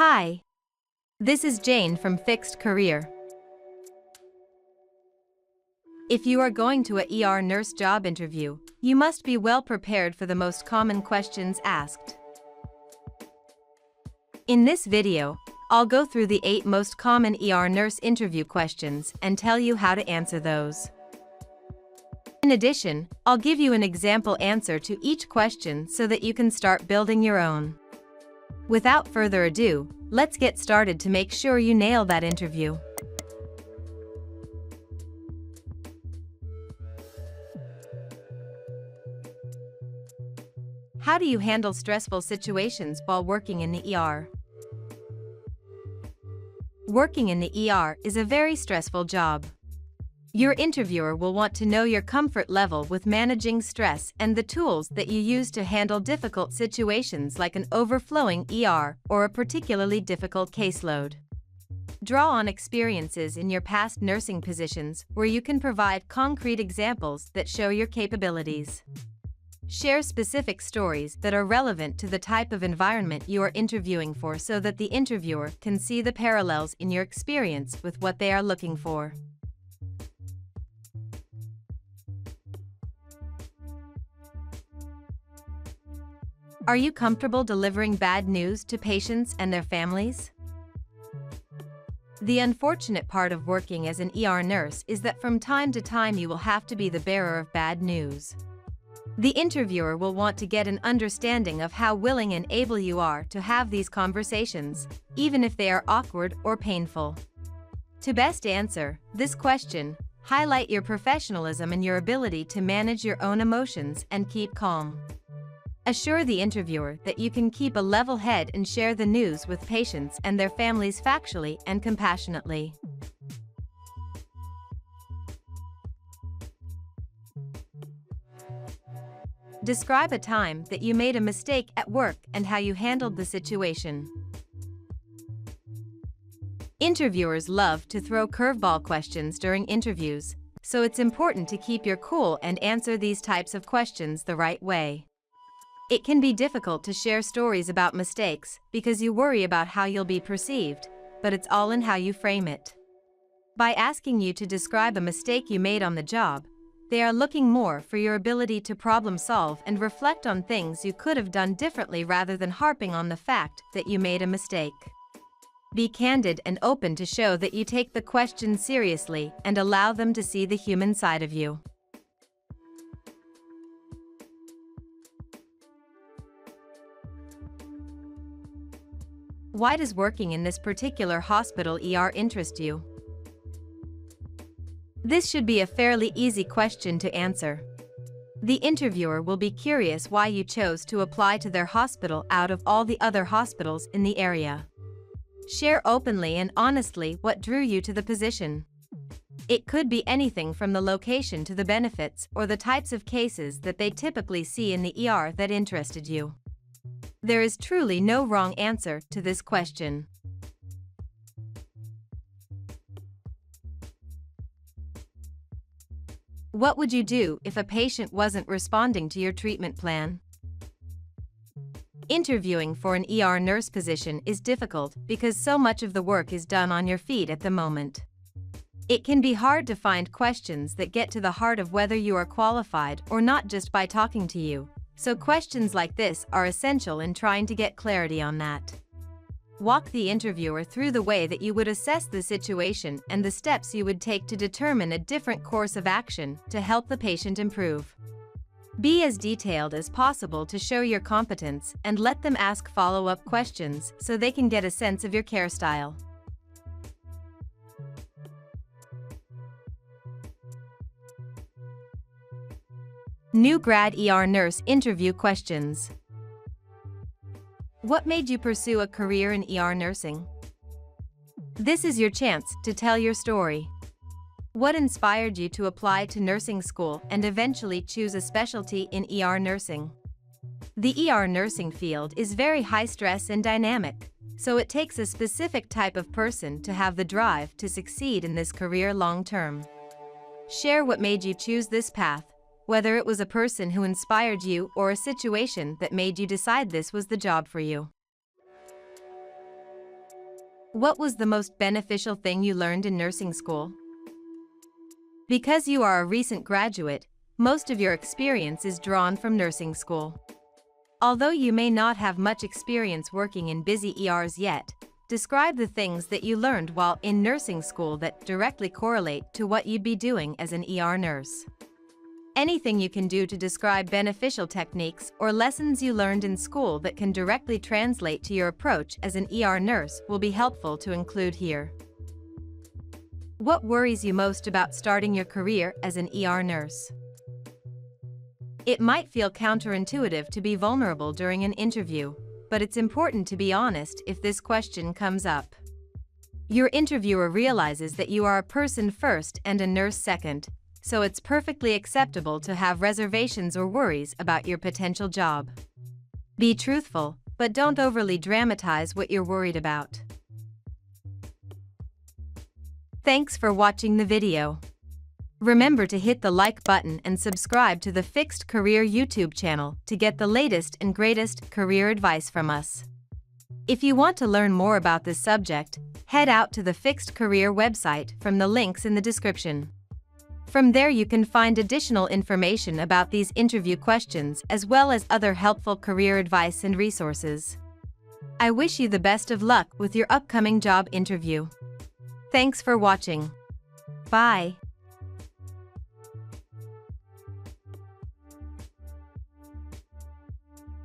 Hi, this is Jane from Fixed Career. If you are going to a ER nurse job interview, you must be well prepared for the most common questions asked. In this video, I'll go through the 8 most common ER nurse interview questions and tell you how to answer those. In addition, I'll give you an example answer to each question so that you can start building your own. Without further ado, let's get started to make sure you nail that interview. How do you handle stressful situations while working in the ER? Working in the ER is a very stressful job. Your interviewer will want to know your comfort level with managing stress and the tools that you use to handle difficult situations like an overflowing ER or a particularly difficult caseload. Draw on experiences in your past nursing positions where you can provide concrete examples that show your capabilities. Share specific stories that are relevant to the type of environment you are interviewing for so that the interviewer can see the parallels in your experience with what they are looking for. Are you comfortable delivering bad news to patients and their families? The unfortunate part of working as an ER nurse is that from time to time you will have to be the bearer of bad news. The interviewer will want to get an understanding of how willing and able you are to have these conversations, even if they are awkward or painful. To best answer this question, highlight your professionalism and your ability to manage your own emotions and keep calm. Assure the interviewer that you can keep a level head and share the news with patients and their families factually and compassionately. Describe a time that you made a mistake at work and how you handled the situation. Interviewers love to throw curveball questions during interviews, so it's important to keep your cool and answer these types of questions the right way. It can be difficult to share stories about mistakes because you worry about how you'll be perceived, but it's all in how you frame it. By asking you to describe a mistake you made on the job, they are looking more for your ability to problem solve and reflect on things you could have done differently rather than harping on the fact that you made a mistake. Be candid and open to show that you take the question seriously and allow them to see the human side of you. Why does working in this particular hospital ER interest you? This should be a fairly easy question to answer. The interviewer will be curious why you chose to apply to their hospital out of all the other hospitals in the area. Share openly and honestly what drew you to the position. It could be anything from the location to the benefits or the types of cases that they typically see in the ER that interested you. There is truly no wrong answer to this question. What would you do if a patient wasn't responding to your treatment plan? Interviewing for an ER nurse position is difficult because so much of the work is done on your feet at the moment. It can be hard to find questions that get to the heart of whether you are qualified or not just by talking to you. So questions like this are essential in trying to get clarity on that. Walk the interviewer through the way that you would assess the situation and the steps you would take to determine a different course of action to help the patient improve. Be as detailed as possible to show your competence and let them ask follow-up questions so they can get a sense of your care style. New grad ER nurse interview questions. What made you pursue a career in ER nursing? This is your chance to tell your story. What inspired you to apply to nursing school and eventually choose a specialty in ER nursing? The ER nursing field is very high stress and dynamic, so it takes a specific type of person to have the drive to succeed in this career long term. Share what made you choose this path, whether it was a person who inspired you or a situation that made you decide this was the job for you. What was the most beneficial thing you learned in nursing school? Because you are a recent graduate, most of your experience is drawn from nursing school. Although you may not have much experience working in busy ERs yet, describe the things that you learned while in nursing school that directly correlate to what you'd be doing as an ER nurse. Anything you can do to describe beneficial techniques or lessons you learned in school that can directly translate to your approach as an ER nurse will be helpful to include here. What worries you most about starting your career as an ER nurse? It might feel counterintuitive to be vulnerable during an interview, but it's important to be honest if this question comes up. Your interviewer realizes that you are a person first and a nurse second, so it's perfectly acceptable to have reservations or worries about your potential job. Be truthful, but don't overly dramatize what you're worried about. Thanks for watching the video. Remember to hit the like button and subscribe to the Fixed Career YouTube channel to get the latest and greatest career advice from us. If you want to learn more about this subject, head out to the Fixed Career website from the links in the description. From there you can find additional information about these interview questions as well as other helpful career advice and resources. I wish you the best of luck with your upcoming job interview. Thanks for watching. Bye.